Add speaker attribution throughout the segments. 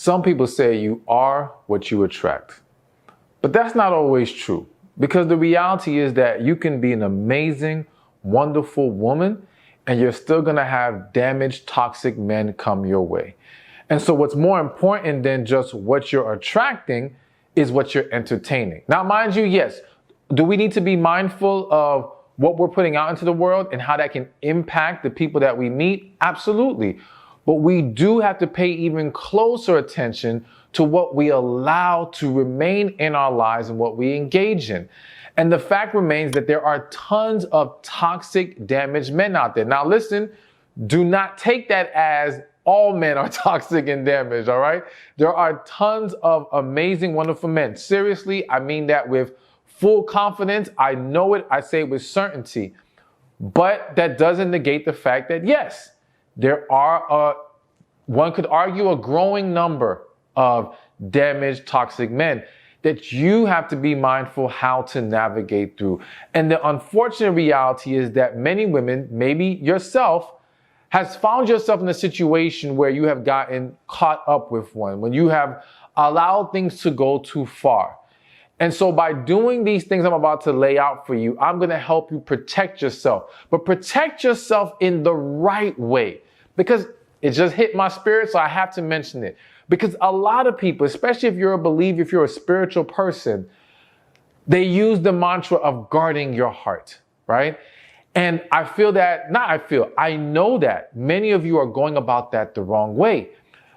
Speaker 1: Some people say you are what you attract. But that's not always true, because the reality is that you can be an amazing, wonderful woman and you're still going to have damaged, toxic men come your way. And so what's more important than just what you're attracting is what you're entertaining. Now, mind you, yes, do we need to be mindful of what we're putting out into the world and how that can impact the people that we meet? Absolutely. But we do have to pay even closer attention to what we allow to remain in our lives and what we engage in. And the fact remains that there are tons of toxic, damaged men out there. Now listen, do not take that as all men are toxic and damaged, all right? There are tons of amazing, wonderful men. Seriously, I mean that with full confidence. I know it, I say it with certainty. But that doesn't negate the fact that yes, there are, one could argue, a growing number of damaged, toxic men that you have to be mindful how to navigate through. And the unfortunate reality is that many women, maybe yourself, has found yourself in a situation where you have gotten caught up with one, when you have allowed things to go too far. And so by doing these things I'm about to lay out for you, I'm going to help you protect yourself, but protect yourself in the right way, because it just hit my spirit, so I have to mention it. Because a lot of people, especially if you're a believer, if you're a spiritual person, they use the mantra of guarding your heart, right? And I know that many of you are going about that the wrong way,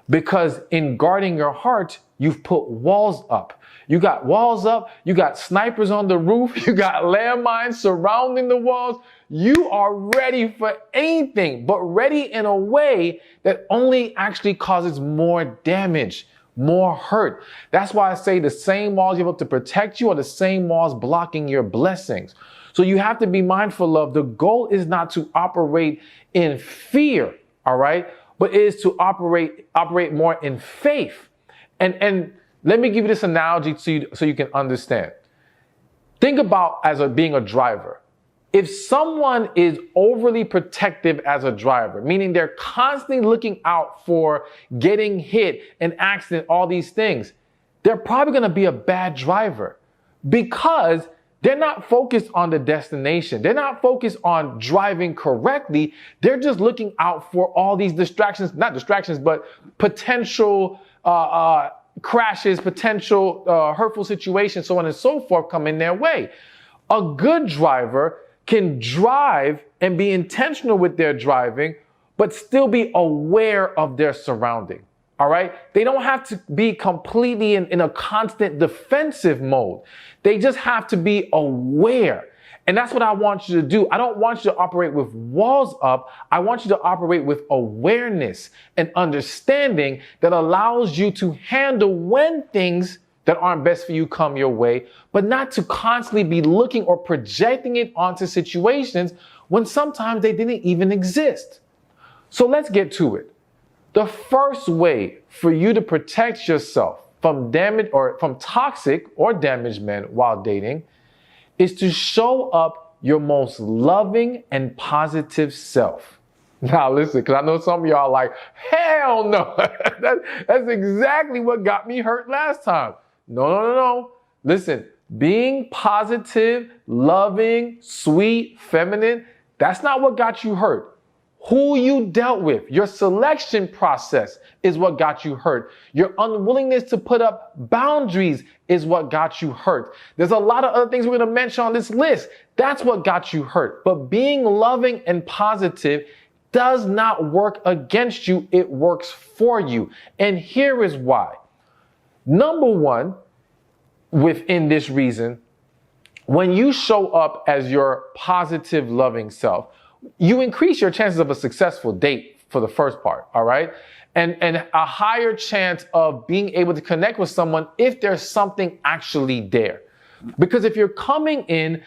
Speaker 1: because in guarding your heart, you've put walls up. You got walls up, you got snipers on the roof, you got landmines surrounding the walls. You are ready for anything, but ready in a way that only actually causes more damage, more hurt. That's why I say the same walls you have to protect you are the same walls blocking your blessings. So you have to be mindful of, the goal is not to operate in fear, all right? But it is to operate more in faith. And let me give you this analogy so you can understand. Think about being a driver. If someone is overly protective as a driver, meaning they're constantly looking out for getting hit, an accident, all these things, they're probably going to be a bad driver, because they're not focused on the destination. They're not focused on driving correctly. They're just looking out for all these distractions, not distractions, but potential crashes, potential hurtful situations, so on and so forth, come in their way. A good driver can drive and be intentional with their driving, but still be aware of their surrounding. All right? They don't have to be completely in a constant defensive mode. They just have to be aware. And that's what I want you to do. I don't want you to operate with walls up. I want you to operate with awareness and understanding that allows you to handle when things that aren't best for you come your way, but not to constantly be looking or projecting it onto situations when sometimes they didn't even exist. So let's get to it. The first way for you to protect yourself from damage or from toxic or damaged men while dating is to show up your most loving and positive self. Now listen, because I know some of y'all are like, hell no. That's exactly what got me hurt last time. No. Listen, being positive, loving, sweet, feminine, that's not what got you hurt. Who you dealt with, your selection process is what got you hurt. Your unwillingness to put up boundaries is what got you hurt. There's a lot of other things we're going to mention on this list. That's what got you hurt. But being loving and positive does not work against you. It works for you. And here is why. Number one, within this reason, when you show up as your positive, loving self, you increase your chances of a successful date for the first part, all right? And a higher chance of being able to connect with someone if there's something actually there. Because if you're coming in,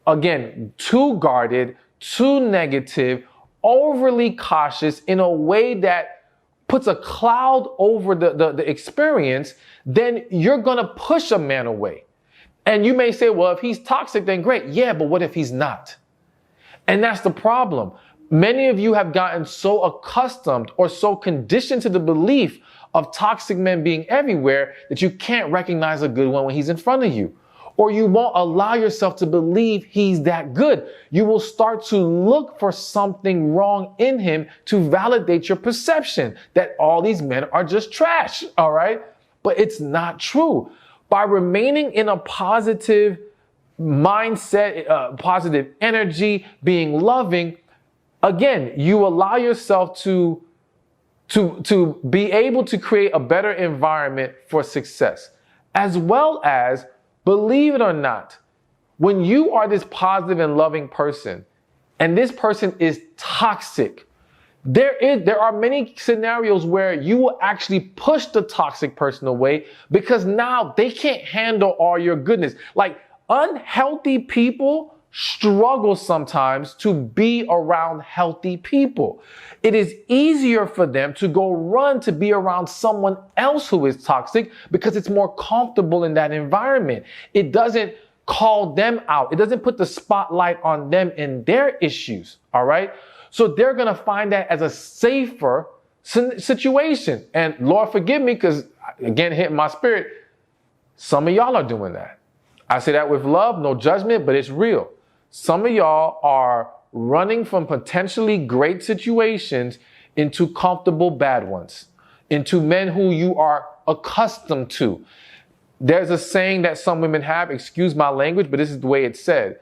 Speaker 1: again, too guarded, too negative, overly cautious in a way that puts a cloud over the experience, then you're going to push a man away. And you may say, well, if he's toxic, then great. Yeah, but what if he's not? And that's the problem. Many of you have gotten so accustomed or so conditioned to the belief of toxic men being everywhere that you can't recognize a good one when he's in front of you. Or you won't allow yourself to believe he's that good. You will start to look for something wrong in him to validate your perception that all these men are just trash, all right? But it's not true. By remaining in a positive mindset, positive energy, being loving, again, you allow yourself to be able to create a better environment for success, as well as, believe it or not, when you are this positive and loving person and this person is toxic, there are many scenarios where you will actually push the toxic person away because now they can't handle all your goodness. Like, unhealthy people struggle sometimes to be around healthy people. It is easier for them to go run to be around someone else who is toxic because it's more comfortable in that environment. It doesn't call them out. It doesn't put the spotlight on them and their issues. All right. So they're going to find that as a safer situation. And Lord, forgive me, because again, hitting my spirit, some of y'all are doing that. I say that with love, no judgment, but it's real. Some of y'all are running from potentially great situations into comfortable bad ones, into men who you are accustomed to. There's a saying that some women have, excuse my language, but this is the way it's said.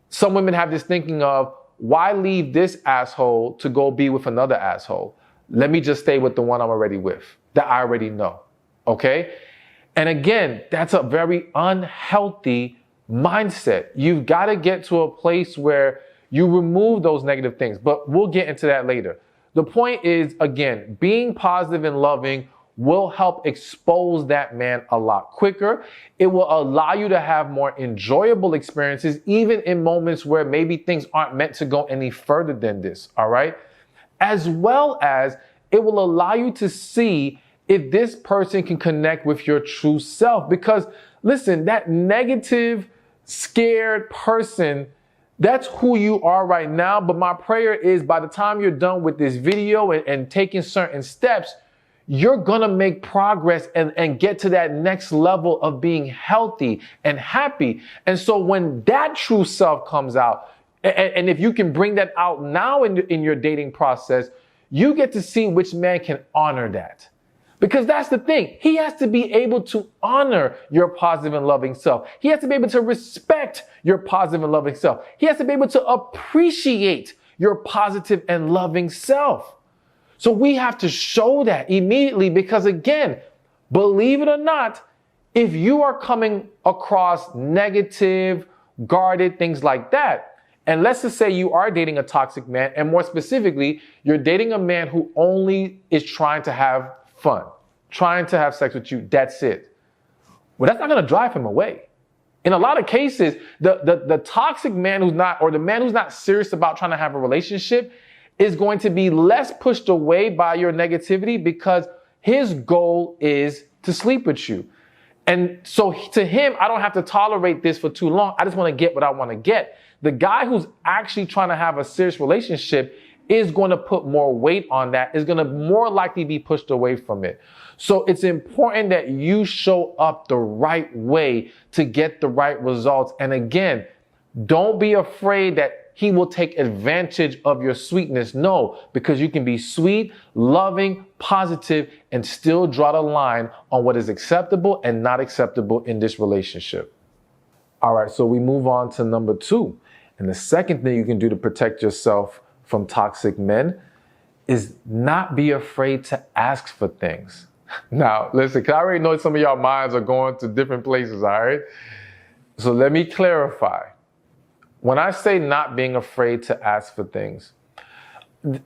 Speaker 1: Some women have this thinking of, why leave this asshole to go be with another asshole? Let me just stay with the one I'm already with, that I already know. Okay? And again, that's a very unhealthy mindset. You've got to get to a place where you remove those negative things, but we'll get into that later. The point is, again, being positive and loving will help expose that man a lot quicker. It will allow you to have more enjoyable experiences, even in moments where maybe things aren't meant to go any further than this, all right? As well as it will allow you to see if this person can connect with your true self. Because listen, that negative, scared person, that's who you are right now. But my prayer is by the time you're done with this video and taking certain steps, you're going to make progress and get to that next level of being healthy and happy. And so when that true self comes out, and if you can bring that out now in your dating process, you get to see which man can honor that. Because that's the thing. He has to be able to honor your positive and loving self. He has to be able to respect your positive and loving self. He has to be able to appreciate your positive and loving self. So we have to show that immediately because, again, believe it or not, if you are coming across negative, guarded, things like that, and let's just say you are dating a toxic man, and more specifically, you're dating a man who only is trying to have fun, trying to have sex with you, that's it. Well, that's not going to drive him away. In a lot of cases, the toxic man who's not, or the man who's not serious about trying to have a relationship is going to be less pushed away by your negativity because his goal is to sleep with you. And so to him, I don't have to tolerate this for too long. I just want to get what I want to get. The guy who's actually trying to have a serious relationship is going to put more weight on that, is going to more likely be pushed away from it. So it's important that you show up the right way to get the right results. And again, don't be afraid that he will take advantage of your sweetness. No, because you can be sweet, loving, positive, and still draw the line on what is acceptable and not acceptable in this relationship. All right, so we move on to number 2. And the second thing you can do to protect yourself from toxic men is not be afraid to ask for things. Now, listen, because I already know some of y'all minds are going to different places, all right? So let me clarify. When I say not being afraid to ask for things,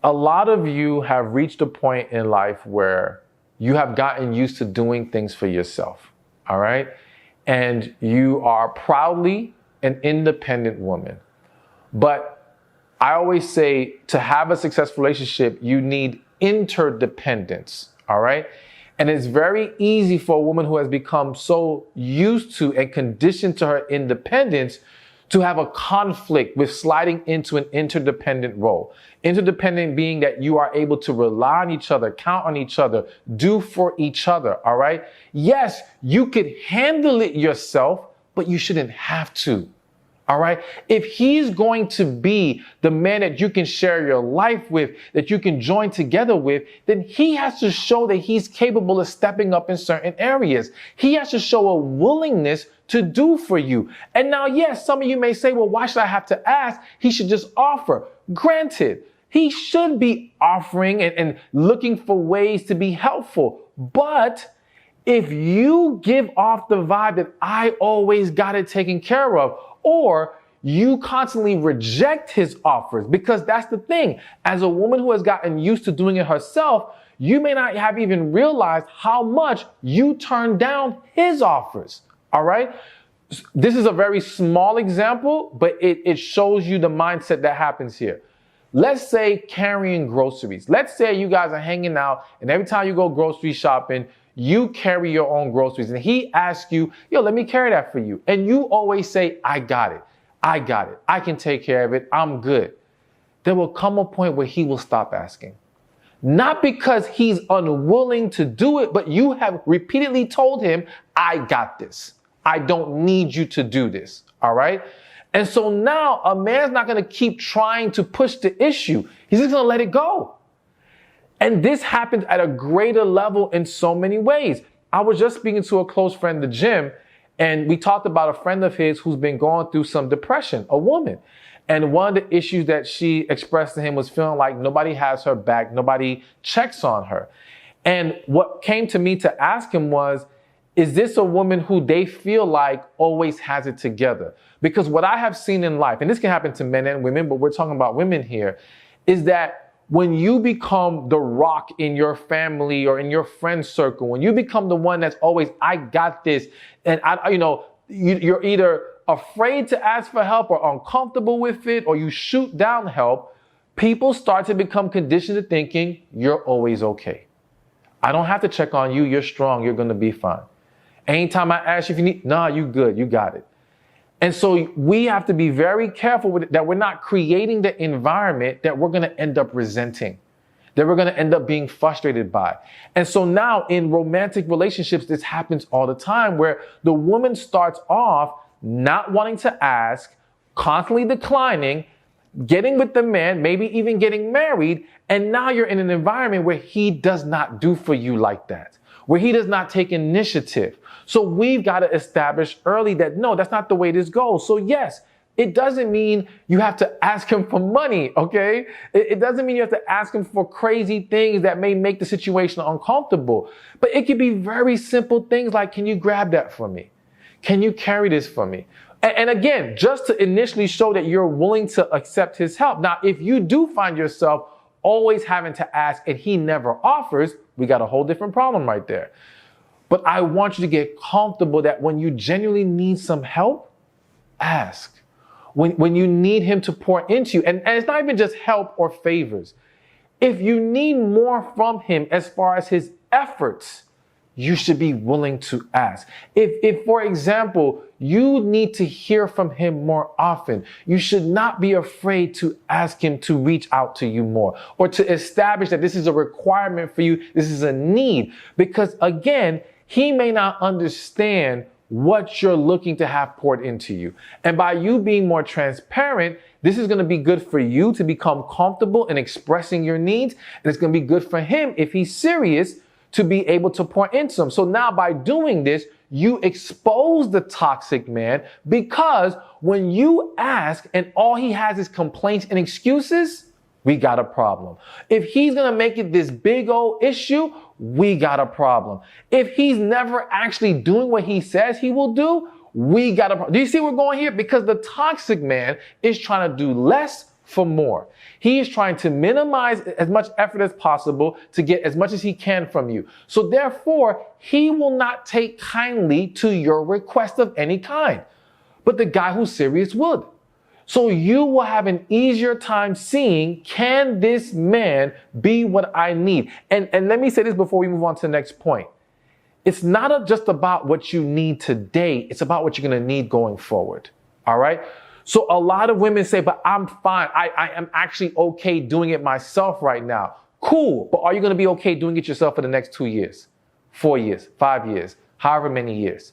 Speaker 1: a lot of you have reached a point in life where you have gotten used to doing things for yourself, all right? And you are proudly an independent woman. But I always say to have a successful relationship, you need interdependence, all right? And it's very easy for a woman who has become so used to and conditioned to her independence to have a conflict with sliding into an interdependent role. Interdependent being that you are able to rely on each other, count on each other, do for each other, all right? Yes, you could handle it yourself, but you shouldn't have to. All right. If he's going to be the man that you can share your life with, that you can join together with, then he has to show that he's capable of stepping up in certain areas. He has to show a willingness to do for you. And now, yes, some of you may say, well, why should I have to ask? He should just offer. Granted, he should be offering and looking for ways to be helpful. But if you give off the vibe that I always got it taken care of, or you constantly reject his offers, because that's the thing. As a woman who has gotten used to doing it herself, you may not have even realized how much you turn down his offers. All right. This is a very small example, but it shows you the mindset that happens here. Let's say carrying groceries. Let's say you guys are hanging out and every time you go grocery shopping, you carry your own groceries and he asks you, yo, let me carry that for you. And you always say, I got it. I got it. I can take care of it. I'm good. There will come a point where he will stop asking. Not because he's unwilling to do it, but you have repeatedly told him, I got this. I don't need you to do this. All right. And so now a man's not going to keep trying to push the issue. He's just going to let it go. And this happens at a greater level in so many ways. I was just speaking to a close friend at the gym, and we talked about a friend of his who's been going through some depression, a woman. And one of the issues that she expressed to him was feeling like nobody has her back, nobody checks on her. And what came to me to ask him was, is this a woman who they feel like always has it together? Because what I have seen in life, and this can happen to men and women, but we're talking about women here, is that when you become the rock in your family or in your friend circle, when you become the one that's always, I got this, and you're either afraid to ask for help or uncomfortable with it, or you shoot down help, people start to become conditioned to thinking you're always okay. I don't have to check on you. You're strong. You're going to be fine. Anytime I ask you if you need, nah, you good. You got it. And so we have to be very careful with it, that we're not creating the environment that we're going to end up resenting, that we're going to end up being frustrated by. And so now in romantic relationships, this happens all the time, where the woman starts off not wanting to ask, constantly declining, getting with the man, maybe even getting married. And now you're in an environment where he does not do for you like that, where he does not take initiative. So we've got to establish early that, no, that's not the way this goes. So yes, it doesn't mean you have to ask him for money, okay? It doesn't mean you have to ask him for crazy things that may make the situation uncomfortable. But it could be very simple things like, can you grab that for me? Can you carry this for me? And again, just to initially show that you're willing to accept his help. Now, if you do find yourself always having to ask and he never offers, we got a whole different problem right there. But I want you to get comfortable that when you genuinely need some help, ask. When you need him to pour into you, and it's not even just help or favors. If you need more from him as far as his efforts, you should be willing to ask. If, for example, you need to hear from him more often, you should not be afraid to ask him to reach out to you more, or to establish that this is a requirement for you, this is a need. Because again, he may not understand what you're looking to have poured into you. And by you being more transparent, this is going to be good for you to become comfortable in expressing your needs. And it's going to be good for him, if he's serious, to be able to pour into him. So now by doing this, you expose the toxic man, because when you ask and all he has is complaints and excuses, we got a problem. If he's going to make it this big old issue, we got a problem. If he's never actually doing what he says he will do, we got a problem. Do you see where we're going here? Because the toxic man is trying to do less for more. He is trying to minimize as much effort as possible to get as much as he can from you. So therefore, he will not take kindly to your request of any kind. But the guy who's serious would. So you will have an easier time seeing, can this man be what I need? And let me say this before we move on to the next point. It's not just about what you need today. It's about what you're going to need going forward. All right. So a lot of women say, but I'm fine. I am actually okay doing it myself right now. Cool. But are you going to be okay doing it yourself for the next 2 years, 4 years, 5 years, however many years?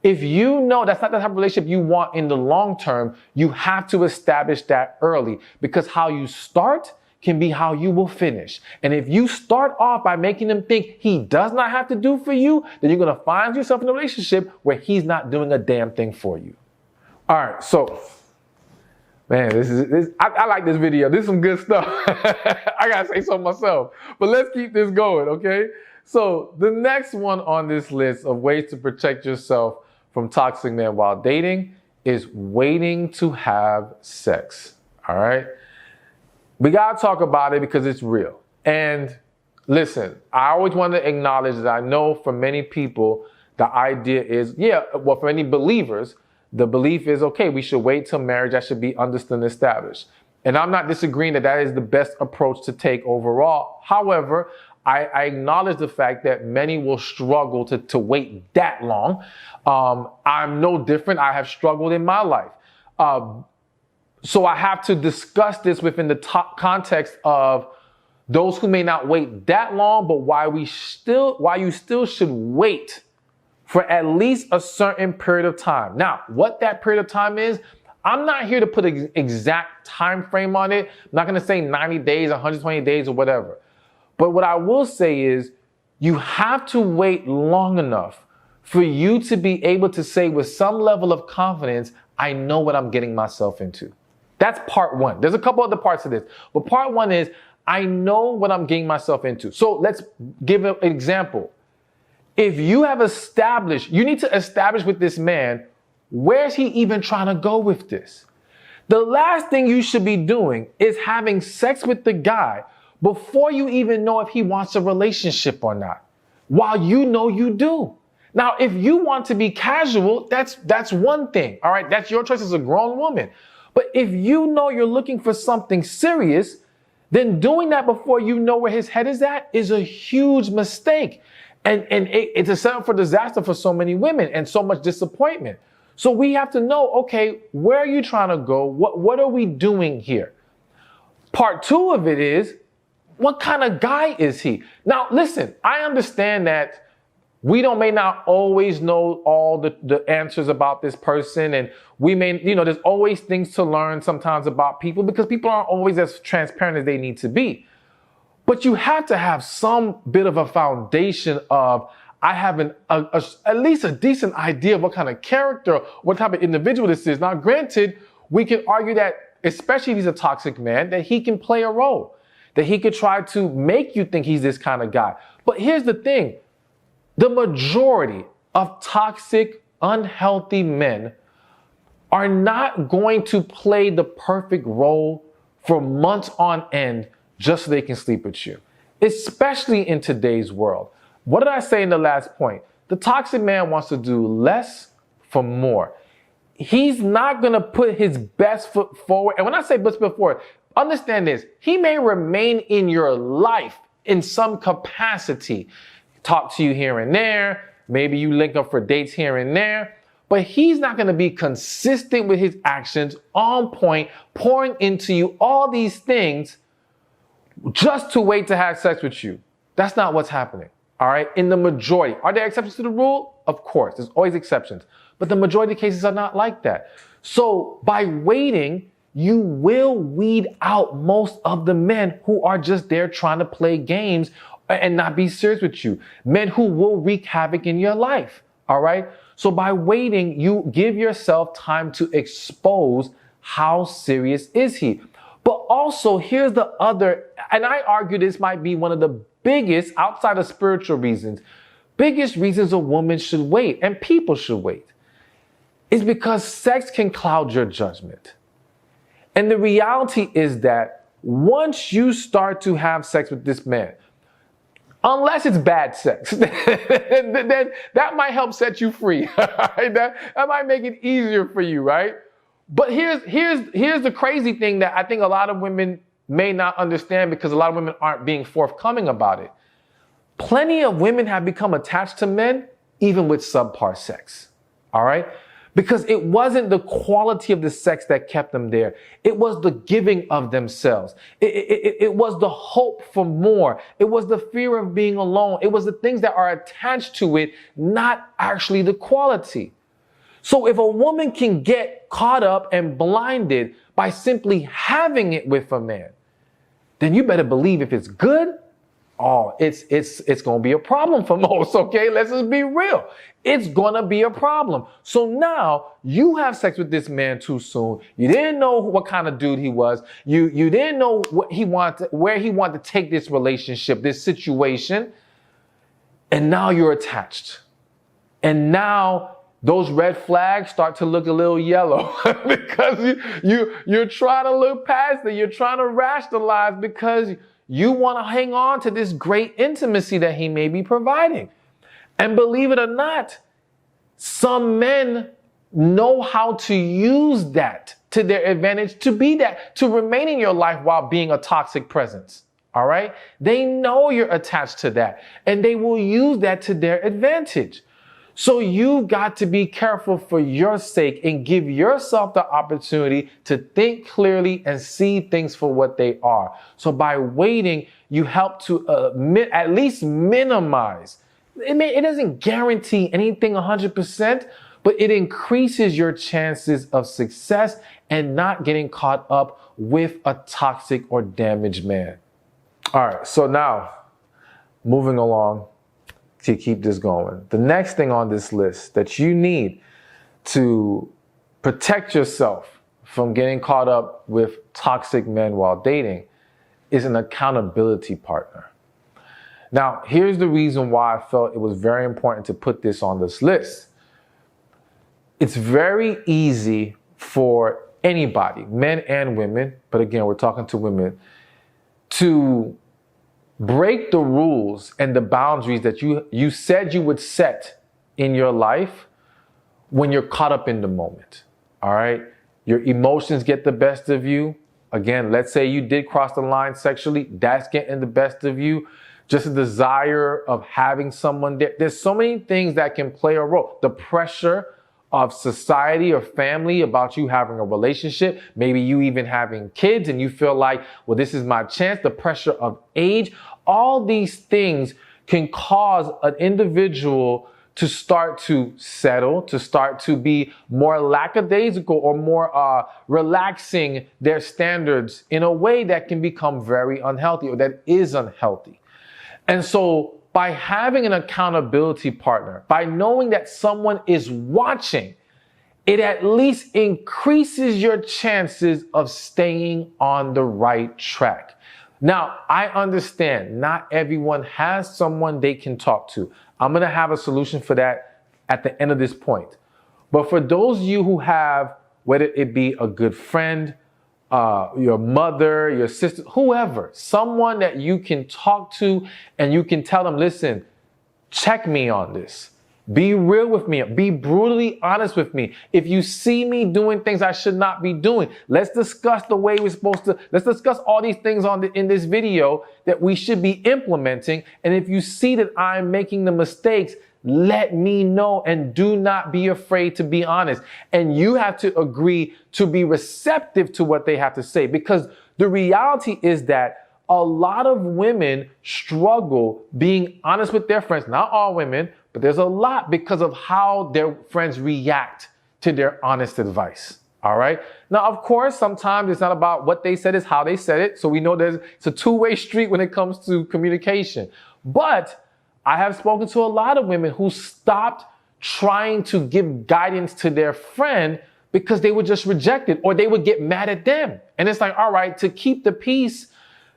Speaker 1: If you know that's not the type of relationship you want in the long term, you have to establish that early, because how you start can be how you will finish. And if you start off by making him think he does not have to do for you, then you're going to find yourself in a relationship where he's not doing a damn thing for you. All right. So, man, I like this video. This is some good stuff. I got to say so myself, but let's keep this going. Okay. So the next one on this list of ways to protect yourself from toxic men while dating is waiting to have sex. All right. We got to talk about it because it's real. And listen, I always want to acknowledge that I know for many people, the idea is, well, for many believers, the belief is, okay, we should wait till marriage. That should be understood and established. And I'm not disagreeing that is the best approach to take overall. However, I acknowledge the fact that many will struggle to wait that long. I'm no different. I have struggled in my life. So I have to discuss this within the context of those who may not wait that long, but why you still should wait for at least a certain period of time. Now, what that period of time is, I'm not here to put an exact time frame on it. I'm not going to say 90 days, 120 days or whatever. But what I will say is you have to wait long enough for you to be able to say with some level of confidence, I know what I'm getting myself into. That's part one. There's a couple other parts of this, but part one is I know what I'm getting myself into. So let's give an example. If you have established, you need to establish with this man, where's he even trying to go with this? The last thing you should be doing is having sex with the guy before you even know if he wants a relationship or not, while you know you do. Now, if you want to be casual, that's one thing. All right. That's your choice as a grown woman. But if you know you're looking for something serious, then doing that before you know where his head is at is a huge mistake. And it's a setup for disaster for so many women and so much disappointment. So we have to know, okay, where are you trying to go? What are we doing here? Part two of it is, what kind of guy is he? Now, listen, I understand that we may not always know all the answers about this person. And we may, there's always things to learn sometimes about people because people aren't always as transparent as they need to be. But you have to have some bit of a foundation of, I have at least a decent idea of what kind of character, what type of individual this is. Now, granted, we can argue that, especially if he's a toxic man, that he can play a role, that he could try to make you think he's this kind of guy. But here's the thing. The majority of toxic, unhealthy men are not going to play the perfect role for months on end just so they can sleep with you, especially in today's world. What did I say in the last point? The toxic man wants to do less for more. He's not going to put his best foot forward. And when I say best foot forward, understand this. He may remain in your life in some capacity. Talk to you here and there. Maybe you link up for dates here and there. But he's not going to be consistent with his actions, on point, pouring into you all these things just to wait to have sex with you. That's not what's happening. All right. In the majority. Are there exceptions to the rule? Of course. There's always exceptions. But the majority of cases are not like that. So by waiting, you will weed out most of the men who are just there trying to play games and not be serious with you. Men who will wreak havoc in your life. All right. So by waiting, you give yourself time to expose how serious is he. But also, here's the other, and I argue this might be one of the biggest, outside of spiritual reasons, biggest reasons a woman should wait and people should wait, is because sex can cloud your judgment. And the reality is that once you start to have sex with this man, unless it's bad sex, then that might help set you free. Right? That might make it easier for you, right? But here's the crazy thing that I think a lot of women may not understand because a lot of women aren't being forthcoming about it. Plenty of women have become attached to men even with subpar sex. All right? Because it wasn't the quality of the sex that kept them there. It was the giving of themselves. It was the hope for more. It was the fear of being alone. It was the things that are attached to it, not actually the quality. So if a woman can get caught up and blinded by simply having it with a man, then you better believe if it's good, it's going to be a problem for most, okay? Let's just be real. It's going to be a problem. So now you have sex with this man too soon. You didn't know what kind of dude he was. You didn't know what he wanted, where he wanted to take this relationship, this situation. And now you're attached. And now those red flags start to look a little yellow because you're trying to look past it. You're trying to rationalize because you want to hang on to this great intimacy that he may be providing. And believe it or not, some men know how to use that to their advantage, to remain in your life while being a toxic presence. All right? They know you're attached to that, and they will use that to their advantage. So you've got to be careful for your sake and give yourself the opportunity to think clearly and see things for what they are. So by waiting, you help to at least minimize. It doesn't guarantee anything 100%, but it increases your chances of success and not getting caught up with a toxic or damaged man. All right, so now moving along to keep this going. The next thing on this list that you need to protect yourself from getting caught up with toxic men while dating is an accountability partner. Now, here's the reason why I felt it was very important to put this on this list. It's very easy for anybody, men and women, but again, we're talking to women, to break the rules and the boundaries that you said you would set in your life when you're caught up in the moment. All right? Your emotions get the best of you. Again, let's say you did cross the line sexually. That's getting the best of you. Just a desire of having someone there. There's so many things that can play a role. The pressure of society or family about you having a relationship, maybe you even having kids and you feel like, well, this is my chance, the pressure of age, all these things can cause an individual to start to settle, to start to be more lackadaisical or more relaxing their standards in a way that can become very unhealthy or that is unhealthy. And so by having an accountability partner, by knowing that someone is watching, it at least increases your chances of staying on the right track. Now, I understand not everyone has someone they can talk to. I'm going to have a solution for that at the end of this point. But for those of you who have, whether it be a good friend, your mother, your sister, whoever, someone that you can talk to and you can tell them, listen, check me on this. Be real with me. Be brutally honest with me. If you see me doing things I should not be doing, let's discuss the way we're supposed to. Let's discuss all these things in this video that we should be implementing. And if you see that I'm making the mistakes, let me know, and do not be afraid to be honest. And you have to agree to be receptive to what they have to say, because the reality is that a lot of women struggle being honest with their friends. Not all women, but there's a lot, because of how their friends react to their honest advice. All right. Now, of course, sometimes it's not about what they said, it's how they said it. So we know it's a two-way street when it comes to communication. But I have spoken to a lot of women who stopped trying to give guidance to their friend because they were just rejected, or they would get mad at them. And it's like, all right, to keep the peace,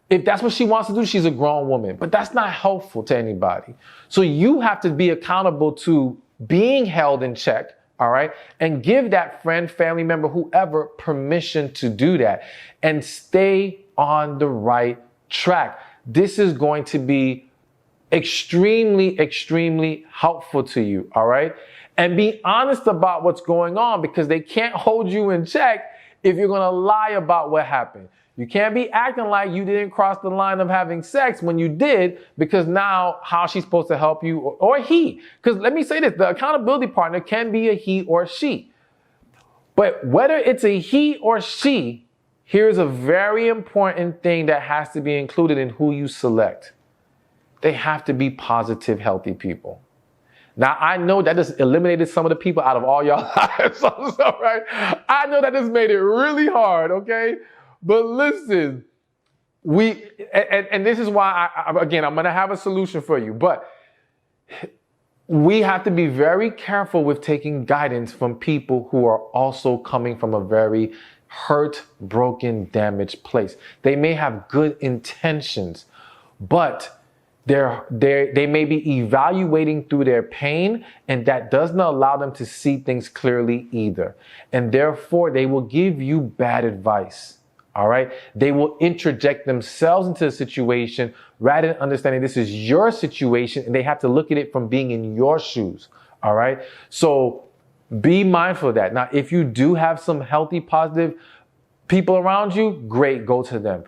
Speaker 1: if that's what she wants to do, she's a grown woman. But that's not helpful to anybody. So you have to be accountable to being held in check, all right? And give that friend, family member, whoever, permission to do that. And stay on the right track. This is going to be extremely, extremely helpful to you, all right? And be honest about what's going on, because they can't hold you in check if you're gonna lie about what happened. You can't be acting like you didn't cross the line of having sex when you did, because now how's she supposed to help you, or he? Because let me say this, the accountability partner can be a he or she. But whether it's a he or she, here's a very important thing that has to be included in who you select. They have to be positive, healthy people. Now, I know that just eliminated some of the people out of all y'all lives, right? I know that just made it really hard, okay? But listen, and this is why, again, I'm going to have a solution for you, but we have to be very careful with taking guidance from people who are also coming from a very hurt, broken, damaged place. They may have good intentions, but they may be evaluating through their pain, and that does not allow them to see things clearly either. And therefore, they will give you bad advice. All right. They will interject themselves into the situation rather than understanding this is your situation, and they have to look at it from being in your shoes. All right. So be mindful of that. Now, if you do have some healthy, positive people around you, great, go to them.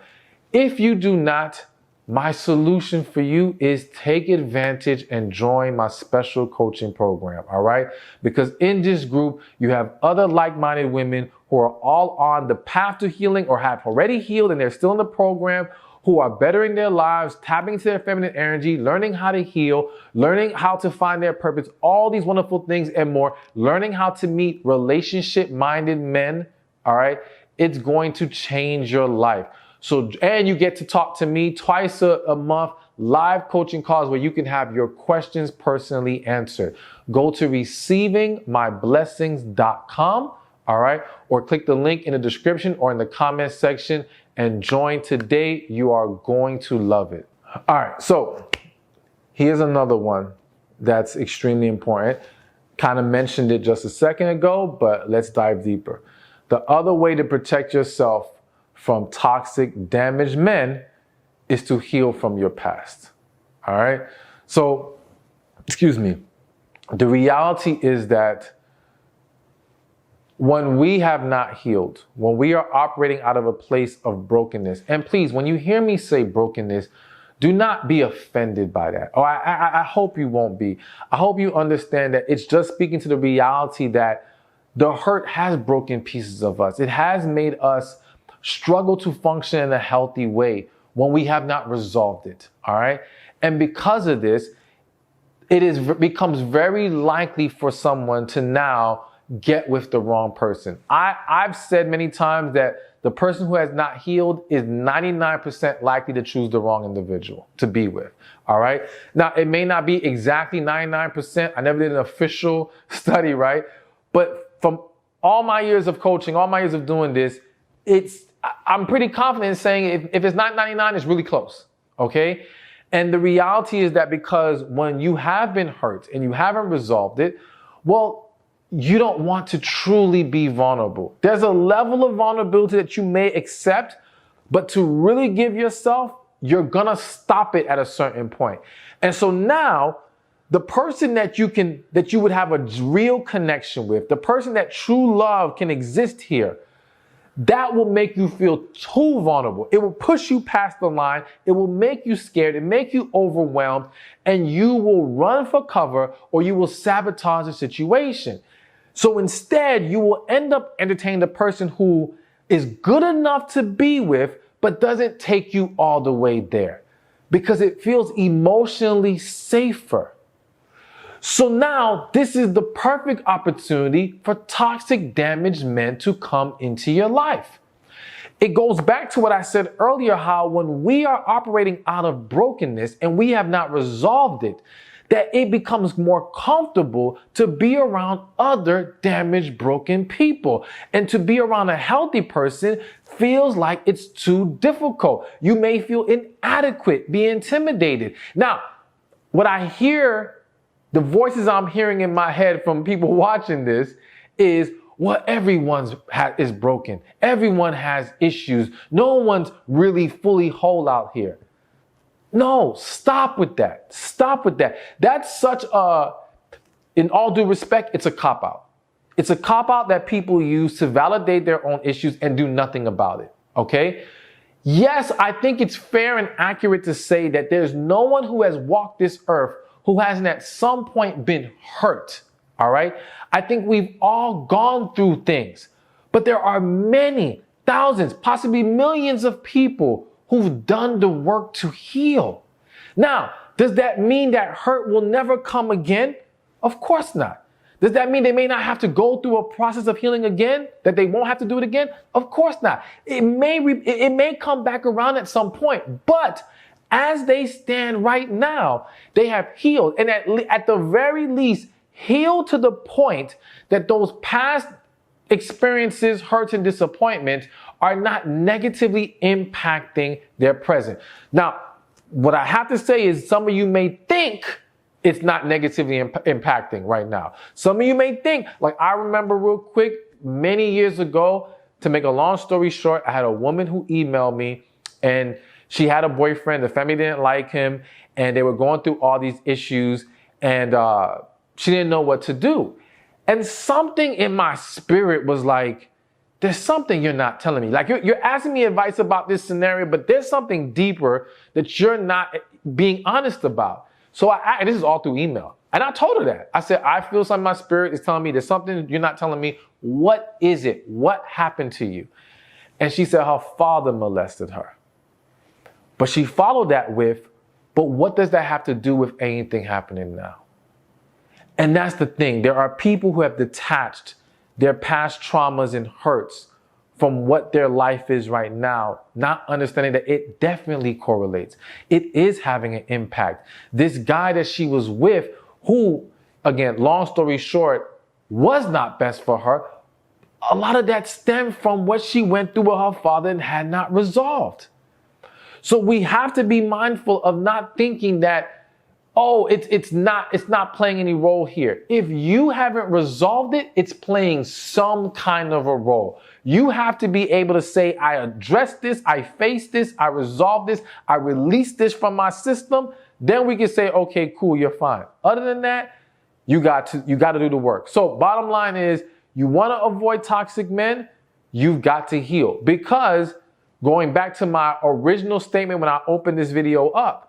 Speaker 1: If you do not, my solution for you is take advantage and join my special coaching program. All right. Because in this group, you have other like-minded women who are all on the path to healing or have already healed and they're still in the program, who are bettering their lives, tapping into their feminine energy, learning how to heal, learning how to find their purpose, all these wonderful things and more, learning how to meet relationship-minded men. All right. It's going to change your life. So, and you get to talk to me twice a month, live coaching calls where you can have your questions personally answered. Go to receivingmyblessings.com. All right. Or click the link in the description or in the comment section and join today. You are going to love it. All right. So here's another one that's extremely important. Kind of mentioned it just a second ago, but let's dive deeper. The other way to protect yourself from toxic, damaged men is to heal from your past. All right. So, excuse me. The reality is that when we have not healed, when we are operating out of a place of brokenness, and please, when you hear me say brokenness, do not be offended by that. Or I hope you won't be. I hope you understand that it's just speaking to the reality that the hurt has broken pieces of us. It has made us struggle to function in a healthy way when we have not resolved it. All right. And because of this, becomes very likely for someone to now get with the wrong person. I've said many times that the person who has not healed is 99% likely to choose the wrong individual to be with. All right. Now, it may not be exactly 99%. I never did an official study, right? But from all my years of coaching, all my years of doing this, I'm pretty confident in saying if it's not 99, it's really close. Okay. And the reality is that because when you have been hurt and you haven't resolved it, well, you don't want to truly be vulnerable. There's a level of vulnerability that you may accept, but to really give yourself, you're going to stop it at a certain point. And so now the person that you would have a real connection with, the person that true love can exist here, that will make you feel too vulnerable. It will push you past the line. It will make you scared. It make you overwhelmed, and you will run for cover or you will sabotage the situation. So instead, you will end up entertaining the person who is good enough to be with, but doesn't take you all the way there because it feels emotionally safer. So now this is the perfect opportunity for toxic, damaged men to come into your life. It goes back to what I said earlier, how when we are operating out of brokenness and we have not resolved it, that it becomes more comfortable to be around other damaged, broken people. And to be around a healthy person feels like it's too difficult. You may feel inadequate, be intimidated. Now, what I hear, the voices I'm hearing in my head from people watching this is, well, everyone is broken. Everyone has issues. No one's really fully whole out here. No, stop with that. Stop with that. That's such in all due respect, it's a cop-out. It's a cop-out that people use to validate their own issues and do nothing about it. Okay? Yes, I think it's fair and accurate to say that there's no one who has walked this earth who hasn't at some point been hurt. All right? I think we've all gone through things. But there are many, thousands, possibly millions of people who've done the work to heal. Now, does that mean that hurt will never come again? Of course not. Does that mean they may not have to go through a process of healing again? That they won't have to do it again? Of course not. It may come back around at some point, but as they stand right now, they have healed, and at the very least, healed to the point that those past experiences, hurts, and disappointments are not negatively impacting their present. Now, what I have to say is some of you may think it's not negatively impacting right now. Some of you may think, like I remember real quick, many years ago, to make a long story short, I had a woman who emailed me, and she had a boyfriend, the family didn't like him, and they were going through all these issues, and she didn't know what to do. And something in my spirit was like, there's something you're not telling me. Like you're asking me advice about this scenario, but there's something deeper that you're not being honest about. So and this is all through email. And I told her that. I said, I feel something, my spirit is telling me there's something you're not telling me. What is it? What happened to you? And she said her father molested her. But she followed that with, but what does that have to do with anything happening now? And that's the thing. There are people who have detached their past traumas and hurts from what their life is right now, not understanding that it definitely correlates. It is having an impact. This guy that she was with, who, again, long story short, was not best for her, a lot of that stemmed from what she went through with her father and had not resolved. So we have to be mindful of not thinking that, oh, it's not playing any role here. If you haven't resolved it, it's playing some kind of a role. You have to be able to say, I addressed this, I faced this, I resolved this, I released this from my system. Then we can say, okay, cool, you're fine. Other than that, you got to do the work. So bottom line is, you want to avoid toxic men, you've got to heal. Because going back to my original statement when I opened this video up,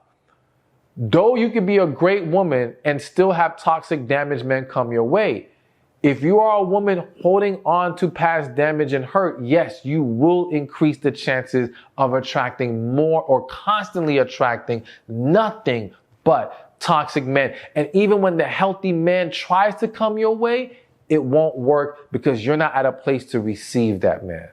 Speaker 1: though you could be a great woman and still have toxic damaged men come your way, if you are a woman holding on to past damage and hurt, yes, you will increase the chances of attracting more or constantly attracting nothing but toxic men. And even when the healthy man tries to come your way, it won't work because you're not at a place to receive that man.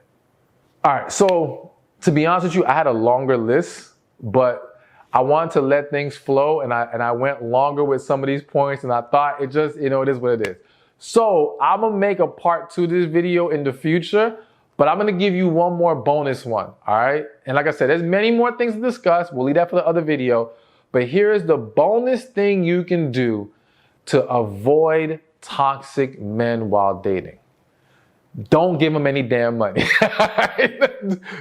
Speaker 1: All right, so to be honest with you, I had a longer list, but I wanted to let things flow, and I went longer with some of these points, and I thought it just, it is what it is. So I'm gonna make a part 2 to this video in the future, but I'm gonna give you one more bonus one, all right? And like I said, there's many more things to discuss. We'll leave that for the other video, but here is the bonus thing you can do to avoid toxic men while dating. Don't give them any damn money.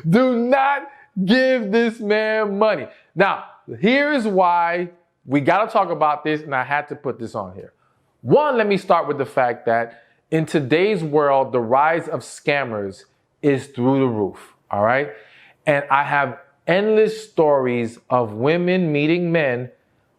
Speaker 1: Do not give this man money. Now, here's why we got to talk about this, and I had to put this on here. One, let me start with the fact that in today's world, the rise of scammers is through the roof, all right? And I have endless stories of women meeting men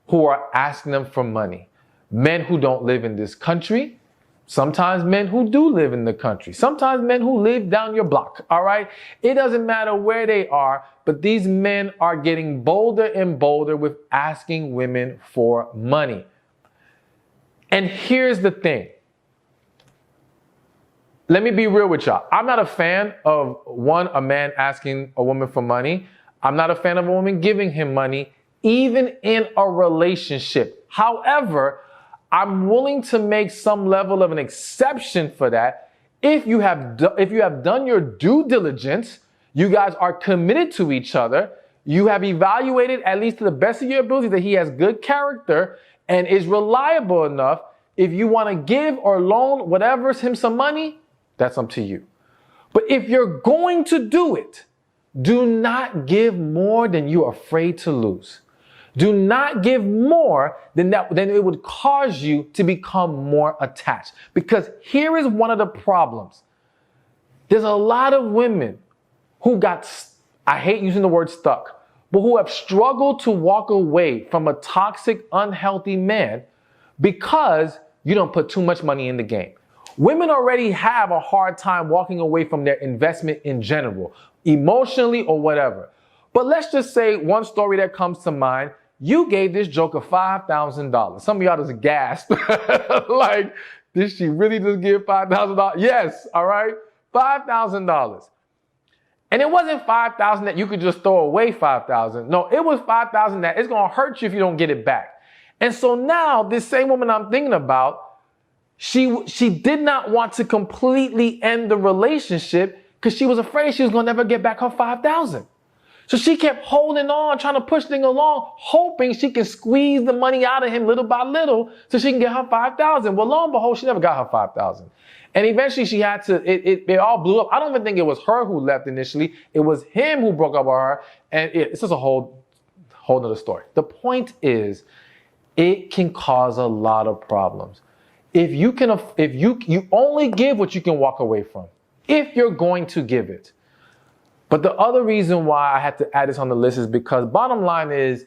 Speaker 1: who are asking them for money. Men who don't live in this country, sometimes men who do live in the country, sometimes men who live down your block, all right? It doesn't matter where they are, but these men are getting bolder and bolder with asking women for money. And here's the thing. Let me be real with y'all. I'm not a fan of, a man asking a woman for money. I'm not a fan of a woman giving him money, even in a relationship. However, I'm willing to make some level of an exception for that. If you have done your due diligence, you guys are committed to each other, you have evaluated, at least to the best of your ability, that he has good character and is reliable enough. If you want to give or loan whatever him some money, that's up to you. But if you're going to do it, do not give more than you're afraid to lose. Do not give more than it would cause you to become more attached. Because here is one of the problems. There's a lot of women who got, I hate using the word stuck, but who have struggled to walk away from a toxic, unhealthy man because you don't put too much money in the game. Women already have a hard time walking away from their investment in general, emotionally or whatever. But let's just say one story that comes to mind. You gave this joker $5,000. Some of y'all just gasped. Like, did she really just give $5,000? Yes, all right? $5,000. And it wasn't $5,000 that you could just throw away $5,000. No, it was $5,000 that it's going to hurt you if you don't get it back. And so now this same woman I'm thinking about, she did not want to completely end the relationship because she was afraid she was going to never get back her $5,000. So she kept holding on, trying to push things along, hoping she can squeeze the money out of him little by little so she can get her $5,000. Well, lo and behold, she never got her $5,000. And eventually she had to, it all blew up. I don't even think it was her who left initially. It was him who broke up with her. And it's just a whole nother story. The point is, it can cause a lot of problems. If you only give what you can walk away from, if you're going to give it. But the other reason why I had to add this on the list is because bottom line is,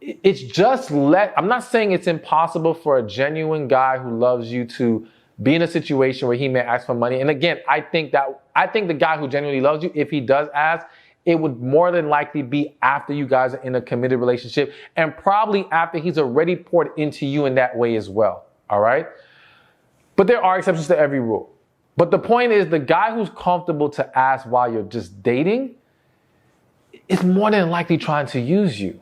Speaker 1: it's just I'm not saying it's impossible for a genuine guy who loves you to be in a situation where he may ask for money. And again, I think the guy who genuinely loves you, if he does ask, it would more than likely be after you guys are in a committed relationship and probably after he's already poured into you in that way as well. All right. But there are exceptions to every rule. But the point is, the guy who's comfortable to ask while you're just dating is more than likely trying to use you.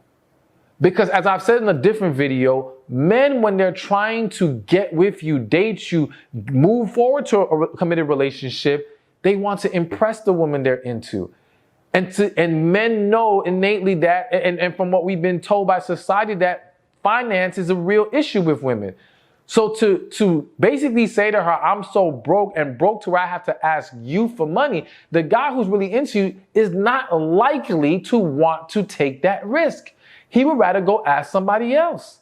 Speaker 1: Because as I've said in a different video, men, when they're trying to get with you, date you, move forward to a committed relationship, they want to impress the woman they're into. And men know innately that, and from what we've been told by society, that finance is a real issue with women. So to basically say to her, I'm so broke to where I have to ask you for money, the guy who's really into you is not likely to want to take that risk. He would rather go ask somebody else.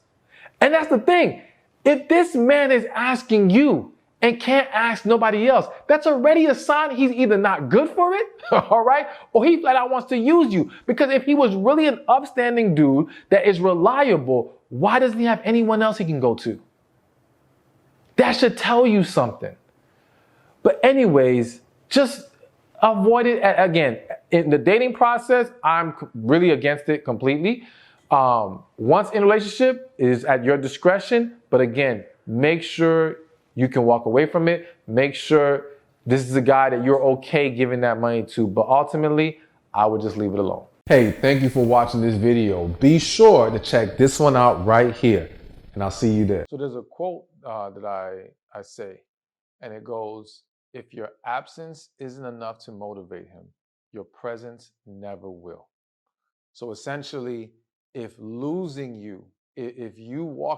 Speaker 1: And that's the thing. If this man is asking you and can't ask nobody else, that's already a sign he's either not good for it, all right, or he flat out wants to use you. Because if he was really an upstanding dude that is reliable, why doesn't he have anyone else he can go to? That should tell you something. But anyways, just avoid it. Again, in the dating process, I'm really against it completely. Once in a relationship, it is at your discretion. But again, make sure you can walk away from it. Make sure this is a guy that you're okay giving that money to. But ultimately, I would just leave it alone. Hey, thank you for watching this video. Be sure to check this one out right here. And I'll see you there. So there's a quote that I say, and it goes, if your absence isn't enough to motivate him, your presence never will. So essentially, if losing you, if you walk